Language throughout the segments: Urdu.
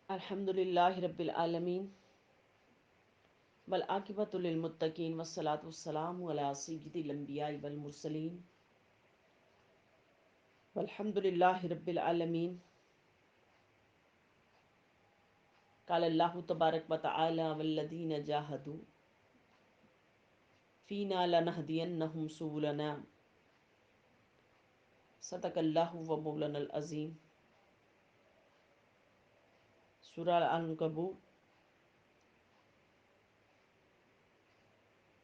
الحمدللہ رب العالمین والعاقبۃ للمتقین والصلاۃ والسلام علی سید الانبیاء والمرسلین والحمدللہ رب العالمین. قال اللہ تبارک و تعالی والذین جاہدوا فینا لنہدینہم سبلنا صدق اللہ و مولانا العظیم. سورہ العنکبوت.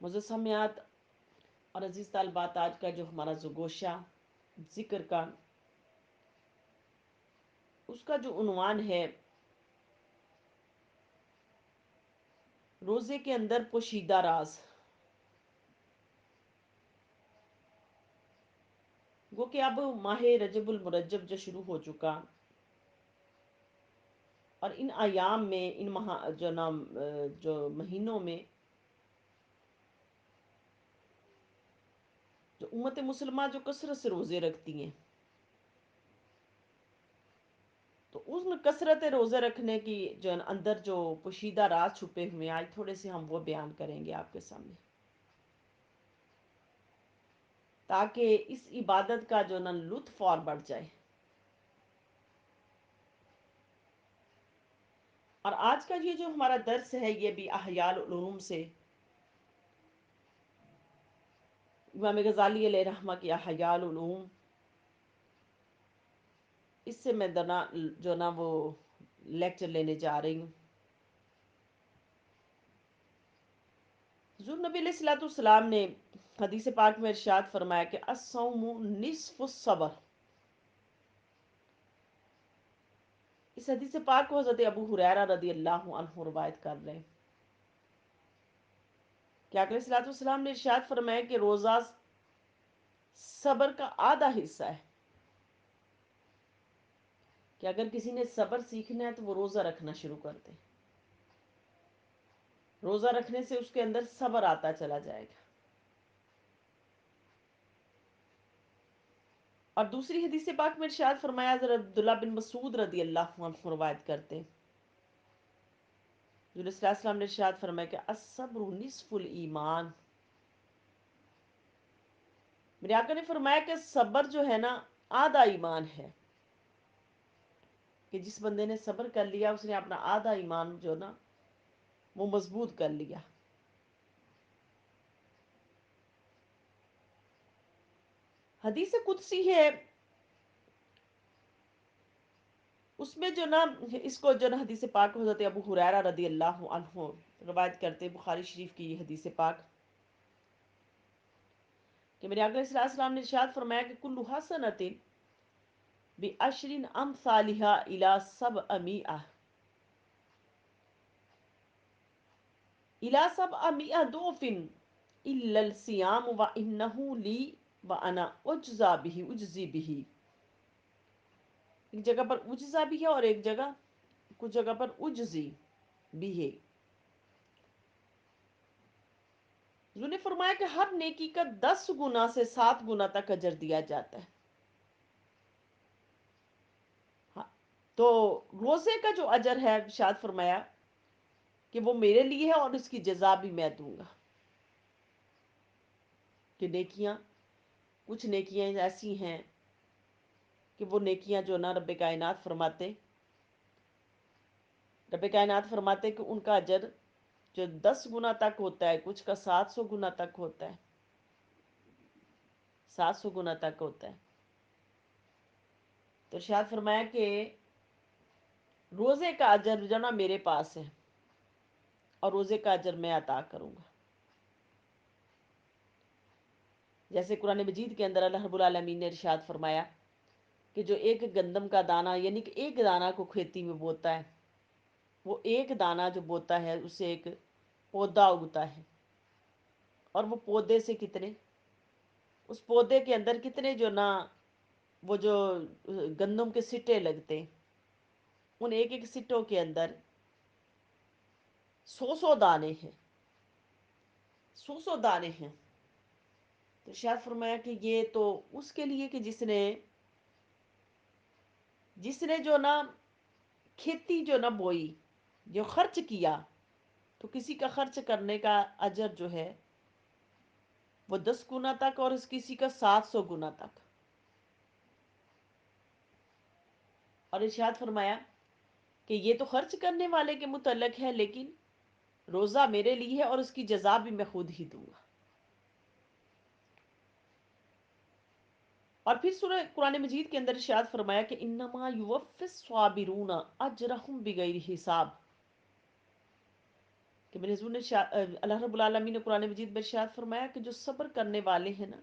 معزز سامعات اور عزیز طالبات، آج کا جو ہمارا گوشہ ذکر کا اس کا جو عنوان ہے، روزے کے اندر پوشیدہ راز. وہ کہ اب ماہ رجب المرجب جو شروع ہو چکا، اور ان ایام میں جو مہینوں میں جو امت مسلمہ جو کثرت سے روزے رکھتی ہیں، تو اس کثرت روزے رکھنے کی جو اندر جو پوشیدہ راز چھپے ہوئے ہیں، آج تھوڑے سے ہم وہ بیان کریں گے آپ کے سامنے، تاکہ اس عبادت کا جو لطف اور بڑھ جائے. اور آج کا یہ جو ہمارا درس ہے، یہ بھی احیاء العلوم سے، امام غزالی علیہ رحمہ کی احیاء العلوم، اس سے میں وہ لیکچر لینے جا رہی ہوں. حضور نبی علیہ الصلوۃ والسلام نے حدیث پاک میں ارشاد فرمایا کہ الصوم نصف الصبر. اس حدیث پاک کو حضرت ابو ہریرہ رضی اللہ عنہ روایت کر رہے ہیں کہ آقا علیہ الصلوۃ والسلام نے ارشاد فرمایا کہ روزہ صبر کا آدھا حصہ ہے، کہ اگر کسی نے صبر سیکھنا ہے تو وہ روزہ رکھنا شروع کر دے. روزہ رکھنے سے اس کے اندر صبر آتا چلا جائے گا. اور دوسری حدیث پاک میں ارشاد فرمایا، حضرت عبداللہ بن مسعود رضی اللہ عنہ روایت کرتے ہیں، حضور صلی اللہ علیہ وسلم نے ارشاد فرمایا کہ الصبر نصف الایمان. میرے آقا نے فرمایا کہ صبر جو ہے نا آدھا ایمان ہے، کہ جس بندے نے صبر کر لیا اس نے اپنا آدھا ایمان جو نا وہ مضبوط کر لیا. حدیث قدسی ہے، اس میں جو نا اس کو جو نا حدیث پاک حضرت ابو ہریرہ رضی اللہ عنہ روایت کرتے، بخاری شریف کی یہ حدیث پاک، کہ میرے آقا صلی اللہ علیہ وسلم نے ارشاد فرمایا کہ کل حسنۃ بعشر امثالها الى 700 الى 700 ضعف الا الصيام وانه لي وانا اجزی به. ایک جگہ پر اجزا بھی ہے اور ایک جگہ کچھ جگہ پر اجزی بھی ہے. حضور نے فرمایا کہ ہر نیکی کا 10 گنا سے 7 گنا تک اجر دیا جاتا ہے. ہاں، تو روزے کا جو اجر ہے ارشاد فرمایا کہ وہ میرے لیے ہے اور اس کی جزا بھی میں دوں گا. کہ نیکیاں، کچھ نیکیاں ایسی ہیں کہ وہ نیکیاں جو نا رب کائنات فرماتے کہ ان کا اجر جو 10 گنا تک ہوتا ہے، کچھ کا 700 گنا تک ہوتا ہے، 700 گنا تک ہوتا ہے. تو ارشاد فرمایا کہ روزے کا اجر جو نا میرے پاس ہے اور روزے کا اجر میں عطا کروں گا. جیسے قرآن مجید کے اندر اللہ رب العالمین نے ارشاد فرمایا کہ جو ایک گندم کا دانہ، یعنی کہ ایک دانہ کو کھیتی میں بوتا ہے، وہ ایک دانہ جو بوتا ہے اس سے ایک پودا اگتا ہے، اور وہ پودے سے کتنے، اس پودے کے اندر کتنے جو نا وہ جو گندم کے سٹے لگتے، ان ایک ایک سٹوں کے اندر 100 دانے ہیں، 100 دانے ہیں. تو ارشاد فرمایا کہ یہ تو اس کے لیے کہ جس نے جو نا کھیتی جو نہ بوئی، جو خرچ کیا، تو کسی کا خرچ کرنے کا اجر جو ہے وہ 10 گنا تک، اور اس کسی کا 700 گنا تک. اور ارشاد فرمایا کہ یہ تو خرچ کرنے والے کے متعلق ہے، لیکن روزہ میرے لیے ہے اور اس کی جزا بھی میں خود ہی دوں گا. اور پھر سورہ قرآن مجید کے اندر ارشاد فرمایا کہ انما یوفی الصابرون اجرہم بغیر حساب، کہ میرے حضور نے اللہ رب العالمین نے قرآن مجید میں ارشاد فرمایا کہ جو صبر کرنے والے ہیں نا،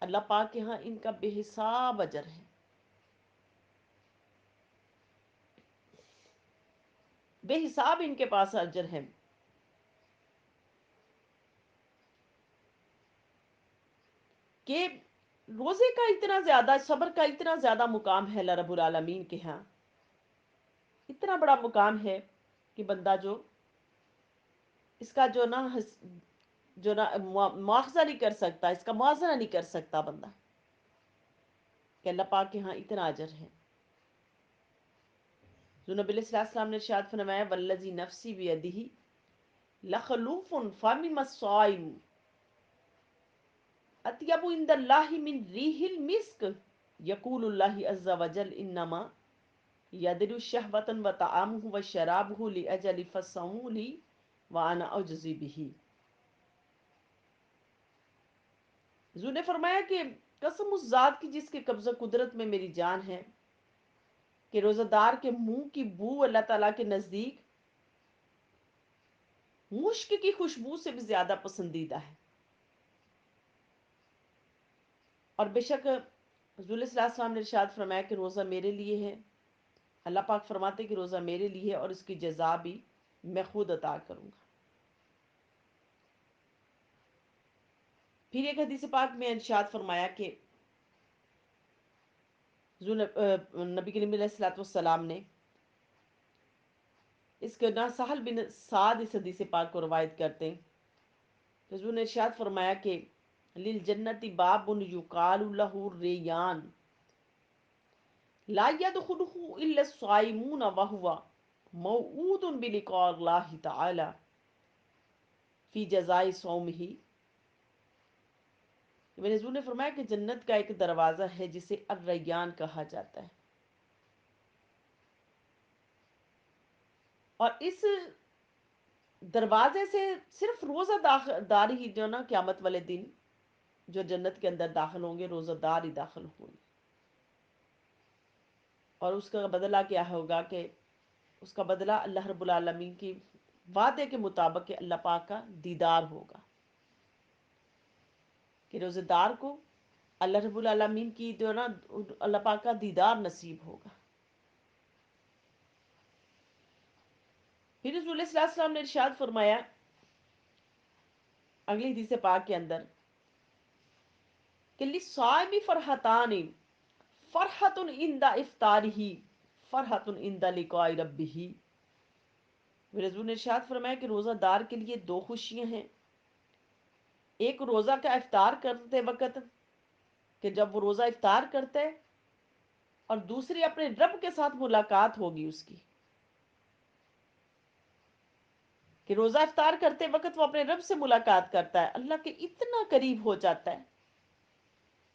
اللہ پاک کے ہاں ان کا بے حساب اجر ہے. بے حساب ان کے پاس اجر ہے. کہ روزے کا اتنا زیادہ، صبر کا اتنا زیادہ مقام ہے اللہ رب العالمین کے ہاں، اتنا بڑا مقام ہے کہ بندہ جو اس کا جو نا جو نا مواخذہ نہیں کر سکتا، اس کا موازنہ نہیں کر سکتا بندہ، کہ اللہ پاک کے ہاں اتنا اجر ہے. جو نبی علیہ السلام نے ارشاد فرمایا والذی نفسی بیدہ لخلوف فمم الصائم اطیب عند اللہ من ریح المسک یقول اللہ عز وجل انما یدر شہوتا وطعامہ وشرابہ لأجل فصوموا لی وانا اجزی بہ. حضور نے فرمایا کہ قسم اس ذات کی جس کے قبضہ قدرت میں میری جان ہے، کہ روزہ دار کے منہ کی بو اللہ تعالیٰ کے نزدیک مشک کی خوشبو سے بھی زیادہ پسندیدہ ہے. اور بے شک حضور صلی اللہ علیہ وسلم نے ارشاد فرمایا کہ روزہ میرے لیے ہے. اللہ پاک فرماتے کہ روزہ میرے لیے ہے اور اس کی جزا بھی میں خود عطا کروں گا. پھر ایک حدیث پاک میں ارشاد فرمایا کہ نبی کریم علیہ الصلوۃ والسلام نے اس کے نا سہل بن سعد اس حدیث پاک کو روایت کرتے ہیں. حضور نے ارشاد فرمایا کہ للجنت باب یقال له ریان لا يدخله الا الصائمون وهو موعود بلقاء الله تعالی فی جزاء صومه. میرے حضور نے فرمایا کہ جنت کا ایک دروازہ ہے جسے الریان کہا جاتا ہے، اور اس دروازے سے صرف روزہ دار ہی جو نا قیامت والے دن جو جنت کے اندر داخل ہوں گے، روزہ دار ہی داخل ہوں گے. اور اس کا بدلہ کیا ہوگا کہ اس کا بدلہ اللہ رب العالمین کی وعدے کے مطابق کہ اللہ پاک کا دیدار ہوگا، کہ روزہ دار کو اللہ رب العالمین کی جو نا اللہ پاک کا دیدار نصیب ہوگا. پھر رسول اللہ صلی اللہ علیہ وسلم نے ارشاد فرمایا اگلی حدیث پاک کے اندر کہ للصائم فرحتان فرحت عند افطارہ فرحت عند لقاء ربہ. میرے حضور نے ارشاد فرمایا کہ روزہ دار کے لیے دو خوشیاں ہیں. ایک روزہ کا افطار کرتے وقت، کہ جب وہ روزہ افطار کرتا ہے، اور دوسری اپنے رب کے ساتھ ملاقات ہوگی اس کی، کہ روزہ افطار کرتے وقت وہ اپنے رب سے ملاقات کرتا ہے، اللہ کے اتنا قریب ہو جاتا ہے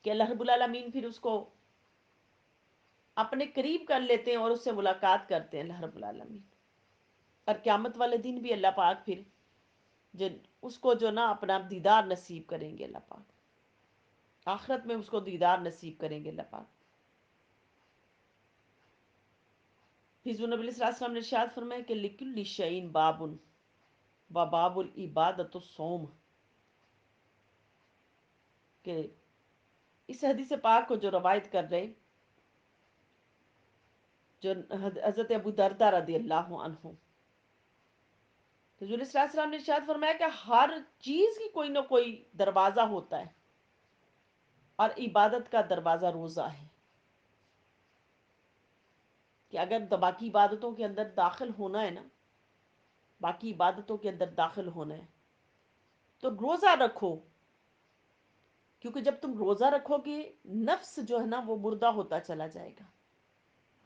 کہ اللہ رب العالمین پھر اس کو اپنے قریب کر لیتے ہیں اور اس سے ملاقات کرتے ہیں اللہ رب العالمین. اور قیامت والے دن بھی اللہ پاک پھر جو اس کو جو نا اپنا دیدار نصیب کریں گے اللہ پاک، آخرت میں اس کو دیدار نصیب کریں گے اللہ پاک. پھر نبی صلی اللہ علیہ وسلم نے ارشاد فرمایا کہ لکل شیء باب و باب العبادت الصوم، کہ اس حدیث پاک کو جو روایت کر رہے جو حضرت ابو دردہ رضی اللہ عنہ، حضور صلی اللہ علیہ وسلم نے ارشاد فرمایا کہ ہر چیز کی کوئی نہ کوئی دروازہ ہوتا ہے، اور عبادت کا دروازہ روزہ ہے. کہ اگر باقی عبادتوں کے اندر داخل ہونا ہے نا، باقی عبادتوں کے اندر داخل ہونا ہے تو روزہ رکھو. کیونکہ جب تم روزہ رکھو گے، نفس جو ہے نا وہ مردہ ہوتا چلا جائے گا،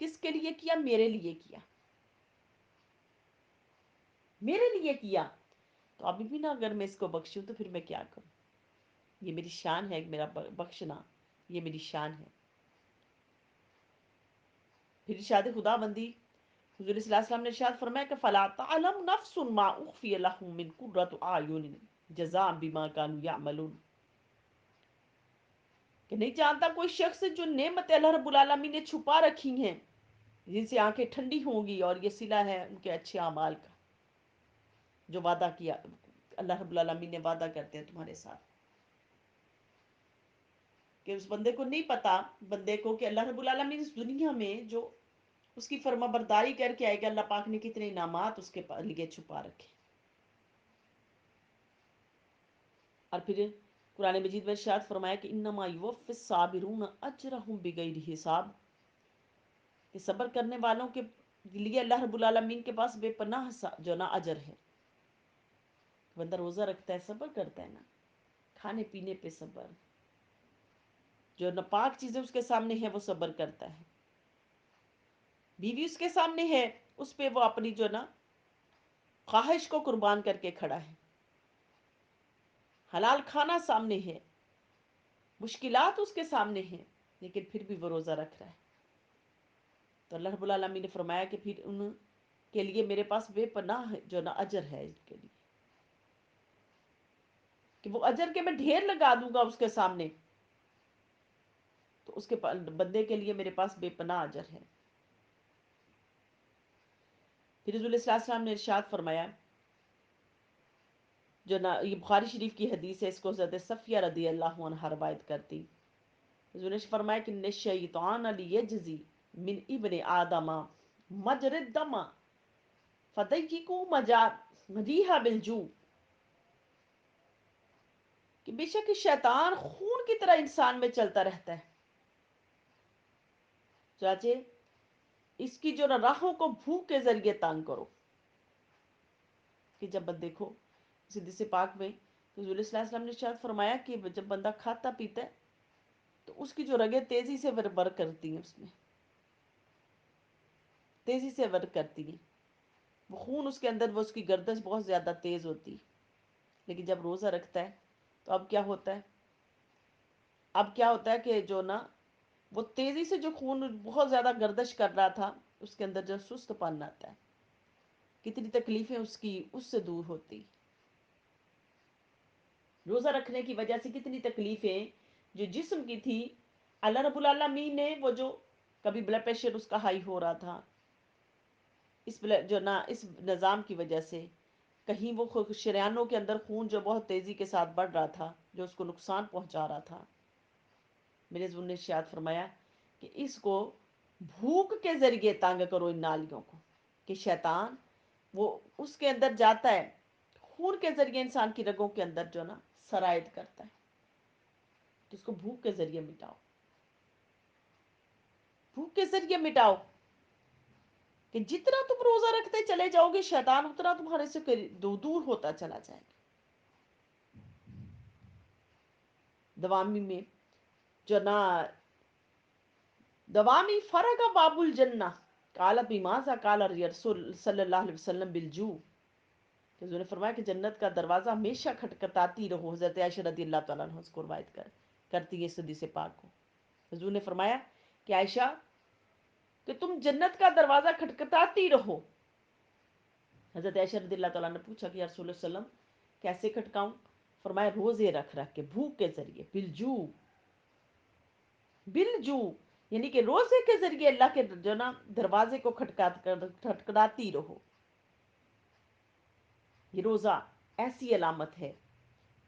کس کے لیے کیا؟ میرے لیے کیا، میرے لیے کیا. تو ابھی بھی نا اگر میں اس کو بخشوں تو پھر میں کیا کروں؟ یہ میری شان ہے، میرا بخشنا یہ میری شان ہے. پھر ارشاد خدا بندی حضور صلی اللہ علیہ وسلم نے ارشاد فرمایا کہ فلا تعلم نفس ما اخفی لهم من قرۃ اعین جزاء بما كانوا يعملون، کہ نہیں جانتا کوئی شخص جو نعمت اللہ رب العالمین نے چھپا رکھی ہیں، جن سے آنکھیں ٹھنڈی ہوں گی، اور یہ صلہ ہے ان کے اچھے اعمال کا جو وعدہ کیا اللہ رب العالمین نے وعدہ کرتے ہیں تمہارے ساتھ. کہ اس بندے کو نہیں پتا، بندے کو، کہ اللہ رب العالمین اس دنیا میں جو اس کی فرما برداری کر کے آئے کہ اللہ پاک نے کتنے انعامات اس کے لیے چھپا رکھے. اور پھر قرآن مجید میں ارشاد فرمایا کہ انما یوفی الصابرون اجرہم بغیر حساب، کہ صبر کرنے والوں کے لیے اللہ رب العالمین کے پاس بے پناہ جو نا اجر ہے. بندہ روزہ رکھتا ہے، صبر کرتا ہے نا، کھانے پینے پہ صبر، جو ناپاک چیزیں اس کے سامنے ہے وہ صبر کرتا ہے، بیوی اس کے سامنے ہے اس پہ وہ اپنی جو نا خواہش کو قربان کر کے کھڑا ہے، حلال کھانا سامنے ہے، مشکلات اس کے سامنے ہیں، لیکن پھر بھی وہ روزہ رکھ رہا ہے. تو اللہ رب العالمین نے فرمایا کہ پھر ان کے لیے میرے پاس بے پناہ جو نا اجر ہے، ان کے لیے کہ وہ اجر کے میں ڈھیر لگا دوں گا اس کے سامنے. تو اس کے بندے کے لیے میرے پاس بے پناہ اجر ہے. پھر رسول اللہ صلی اللہ علیہ وسلم نے ارشاد فرمایا، جو نا یہ بخاری شریف کی حدیث ہے، اس کو حضرت صفیہ رضی اللہ عنہا روایت کرتی. حضور نے فرمایا کہ الشیطان لیجزی من ابن آدم مجر الدم فضیقوا مجاریہ بالجوع، کہ بے شک شیطان خون کی طرح انسان میں چلتا رہتا ہے، چاچے اس کی جو راہوں کو بھوک کے ذریعے تانگ کرو. کہ جب دیکھو حدیث پاک میں حضور صلی اللہ علیہ وسلم نے ارشاد فرمایا کہ جب بندہ کھاتا پیتا ہے تو اس کی جو رگیں تیزی سے ورک کرتی ہیں، اس میں تیزی سے ورک کرتی ہیں، وہ خون اس کے اندر، وہ اس کی گردش بہت زیادہ تیز ہوتی. لیکن جب روزہ رکھتا ہے تو اب کیا ہوتا ہے؟ اب کیا ہوتا ہے کہ جو نا وہ تیزی سے جو خون بہت زیادہ گردش کر رہا تھا اس کے اندر جو سست پن آتا ہے، کتنی تکلیفیں اس کی اس سے دور ہوتی. روزہ رکھنے کی وجہ سے کتنی تکلیفیں جو جسم کی تھی، اللہ رب العالمین نے وہ جو کبھی بلڈ پریشر اس کا ہائی ہو رہا تھا اس جو نا اس نظام کی وجہ سے، کہیں وہ شریانوں کے اندر خون جو بہت تیزی کے ساتھ بڑھ رہا تھا جو اس کو نقصان پہنچا رہا تھا، میرے حضور نے ارشاد فرمایا کہ اس کو بھوک کے ذریعے تانگ کرو ان نالیوں کو. کہ شیطان وہ اس کے اندر جاتا ہے، خون کے ذریعے انسان کی رگوں کے اندر جو نا سرایت کرتا ہے، تو اس کو بھوک کے ذریعے مٹاؤ، بھوک کے ذریعے مٹاؤ. کہ جتنا تم روزہ رکھتے چلے جاؤ گے شیطان اتنا تمہارے سے دور ہوتا چلا جائے گا. دوامی میں جو نا دوامی فرق باب الجنہ قال بماذا قال رسول صلی اللہ علیہ وسلم بالجوع، کہ حضور نے فرمایا کہ جنت کا دروازہ ہمیشہ کھٹکھٹاتی رہو. حضرت عائشہ رضی اللہ تعالیٰ عنہ اس کو روایت کرتی ہے اس حدیث پاک کو. حضور نے فرمایا کہ عائشہ کہ تم جنت کا دروازہ کھٹکھٹاتی رہو. حضرت عائشہ رضی اللہ تعالیٰ نے پوچھا کہ یا رسول اللہ صلی اللہ علیہ وسلم کیسے کھٹکاؤں؟ فرمایا روزے رکھ کے بھوک کے ذریعے، بالجوع، بالجوع یعنی کہ روزے کے ذریعے اللہ کے جو نا دروازے کو کھٹکھٹاتی رہو. یہ روزہ ایسی علامت ہے،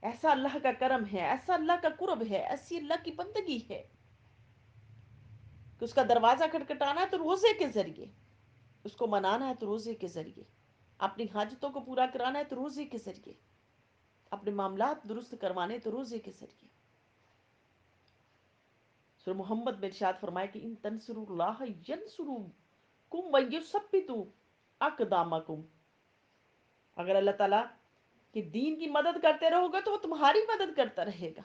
ایسا اللہ کا کرم ہے، ایسا اللہ کا قرب ہے، ایسی اللہ کی بندگی ہے کہ اس کا دروازہ کھٹکھٹانا ہے تو روزے کے ذریعے، اس کو منانا ہے تو روزے کے ذریعے، اپنی حاجتوں کو پورا کرانا ہے تو روزے کے ذریعے، اپنے معاملات درست کروانے تو روزے کے ذریعے. سورہ محمد میں ارشاد فرمایا کہ ان تنصروا اللہ ینصرکم ویثبت اقدامکم، اگر اللہ تعالیٰ کہ دین کی مدد کرتے رہو گے تو وہ تمہاری مدد کرتا رہے گا.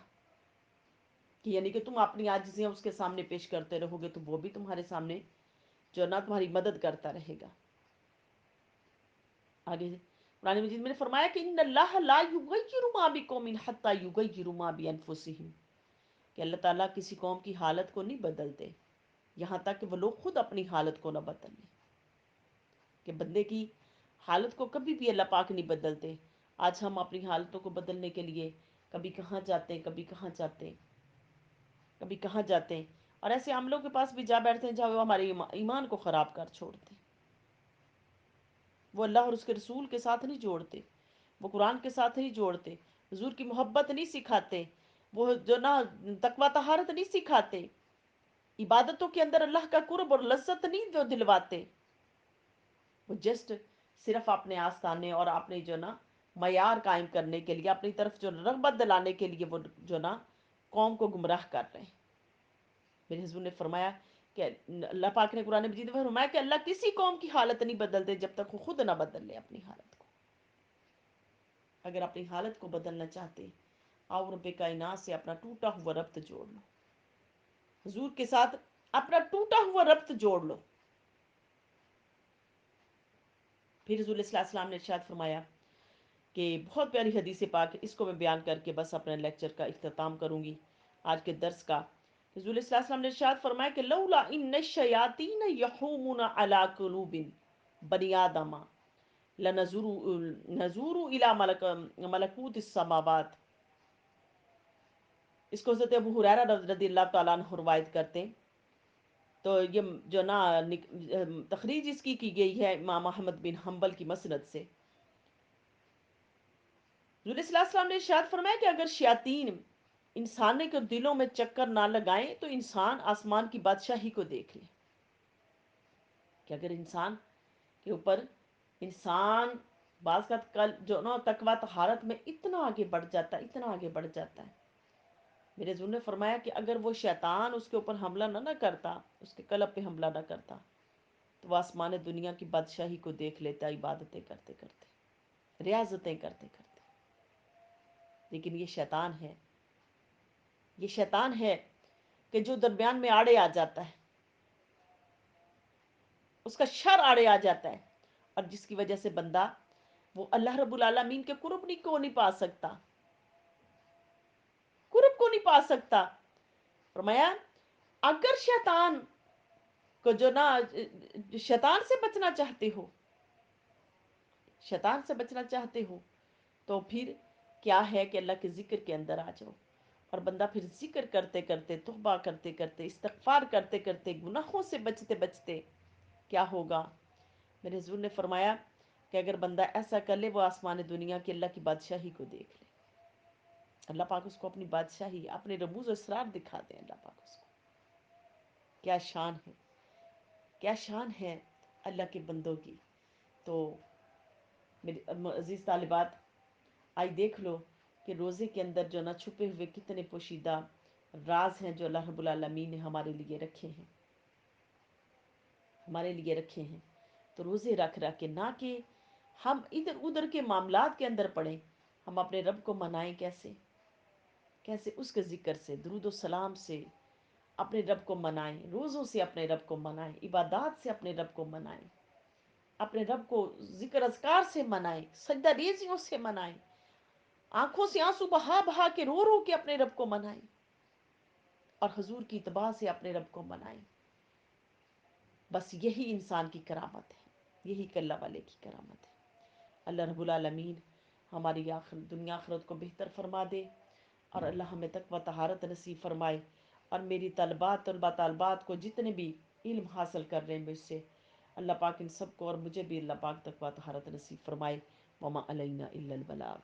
کہ یعنی کہ تم اپنی عاجزیاں اس کے سامنے پیش کرتے رہو گے تو وہ بھی تمہارے سامنے جو نا تمہاری مدد کرتا رہے گا۔ آگے قرآن مجید میں نے فرمایا کہ ان اللہ لا یغیر ما بقوم حتی یغیروا ما بانفسہم، کہ اللہ تعالیٰ کسی قوم کی حالت کو نہیں بدلتے یہاں تک کہ وہ لوگ خود اپنی حالت کو نہ بدل لیں۔ کہ بندے کی حالت کو کبھی بھی اللہ پاک نہیں بدلتے۔ آج ہم اپنی حالتوں کو بدلنے کے لیے کبھی کہاں جاتے ہیں، کبھی کہاں جاتے ہیں، کبھی کہاں جاتے ہیں، اور ایسے عملوں کے پاس بھی جا بیٹھتے ہیں جہاں وہ ہمارے ایمان کو خراب کر چھوڑتے ہیں۔ وہ اللہ اور اس کے رسول کے ساتھ نہیں جوڑتے، وہ قرآن کے ساتھ نہیں جوڑتے، حضور کی محبت نہیں سکھاتے، وہ جو نا تقوی طہارت نہیں سکھاتے، عبادتوں کے اندر اللہ کا قرب اور لذت نہیں جو دلواتے۔ وہ جسٹ صرف اپنے آستانے اور اپنے جو نا معیار قائم کرنے کے لیے، اپنی طرف جو رغبت دلانے کے لیے وہ جو نا قوم کو گمراہ کر رہے ہیں۔ میرے حضور نے فرمایا کہ اللہ پاک نے قرآن مجید میں فرمایا کہ اللہ کسی قوم کی حالت نہیں بدلتے جب تک وہ خود نہ بدل لے اپنی حالت کو۔ اگر اپنی حالت کو بدلنا چاہتے آؤ رب کائنات سے اپنا ٹوٹا ہوا ربط جوڑ لو، حضور کے ساتھ اپنا ٹوٹا ہوا ربط جوڑ لو۔ پھر حضور صلی اللہ علیہ وسلم نے ارشاد فرمایا کہ بہت پیاری حدیث پاک، اس کو میں بیان کر کے بس اپنے لیکچر کا اختتام کروں گی آج کے درس کا۔ حضور صلی اللہ علیہ وسلم نے ارشاد فرمایا کہ لولا ان الشیاطین یحومون علی قلوب بنی آدم لنظوروا الی ملکوت السماوات۔ اس کو حضرت ابو ہریرہ رضی اللہ تعالیٰ عنہ روایت کرتے ہیں۔ تو یہ جو نا تخریج اس کی گئی ہے امام احمد بن حنبل کی مسند سے۔ رسول صلی اللہ علیہ وسلم نے ارشاد فرمایا کہ اگر شیاطین انسان کے دلوں میں چکر نہ لگائیں تو انسان آسمان کی بادشاہی کو دیکھ لے۔ کہ اگر انسان کے اوپر انسان بعض کا جو نا تقوی طہارت میں اتنا آگے بڑھ جاتا ہے، اتنا آگے بڑھ جاتا ہے، میرے حضور نے فرمایا کہ اگر وہ شیطان اس کے اوپر حملہ نہ کرتا، اس کے قلب پہ حملہ نہ کرتا، تو وہ آسمان دنیا کی بادشاہی کو دیکھ لیتا، عبادتیں کرتے کرتے، ریاضتیں کرتے کرتے۔ لیکن یہ شیطان ہے، یہ شیطان ہے کہ جو درمیان میں آڑے آ جاتا ہے، اس کا شر آڑے آ جاتا ہے، اور جس کی وجہ سے بندہ وہ اللہ رب العالمین کے قرب کو نہیں پا سکتا، قرب کو نہیں پا سکتا۔ فرمایا اگر شیطان کو جو نا شیطان سے بچنا چاہتے ہو، شیطان سے بچنا چاہتے ہو تو پھر کیا ہے کہ اللہ کے ذکر کے اندر آ جاؤ، اور بندہ پھر ذکر کرتے کرتے، توبہ کرتے کرتے، استغفار کرتے کرتے، گناہوں سے بچتے بچتے کیا ہوگا؟ میرے حضور نے فرمایا کہ اگر بندہ ایسا کر لے، وہ آسمان دنیا کی اللہ کی بادشاہی کو دیکھ لے، اللہ پاک اس کو اپنی بادشاہی، اپنے رموز و اسرار دکھا دیں۔ اللہ پاک اس کو، کیا شان ہے، کیا شان ہے اللہ کے بندوں کی۔ تو میری عزیز طالبات، آئی دیکھ لو کہ روزے کے اندر جو نہ چھپے ہوئے کتنے پوشیدہ راز ہیں جو اللہ رب العالمین نے ہمارے لیے رکھے ہیں، ہمارے لیے رکھے ہیں۔ تو روزے رکھ رکھ کے، نہ کہ ہم ادھر ادھر کے معاملات کے اندر پڑیں، ہم اپنے رب کو منائیں کیسے؟ کیسے؟ اس کے ذکر سے، درود و سلام سے اپنے رب کو منائیں، روزوں سے اپنے رب کو منائیں، عبادات سے اپنے رب کو منائیں، اپنے رب کو ذکر اذکار سے منائیں، سجدہ ریزیوں سے منائیں، آنکھوں سے آنسو بہا بہا کے رو رو کے اپنے رب کو منائیں، اور حضور کی اتباع سے اپنے رب کو منائیں۔ بس یہی انسان کی کرامت ہے، یہی اللہ والے کی کرامت ہے۔ اللہ رب العالمین ہماری دنیا آخرت کو بہتر فرما دے، اور اللہ ہمیں تقوی طہارت نصیب فرمائے، اور میری طالبات کو جتنے بھی علم حاصل کر رہے ہیں مجھ سے، اللہ پاک ان سب کو اور مجھے بھی اللہ پاک تقوی طہارت نصیب فرمائے۔ وما علینا الا البلاغ۔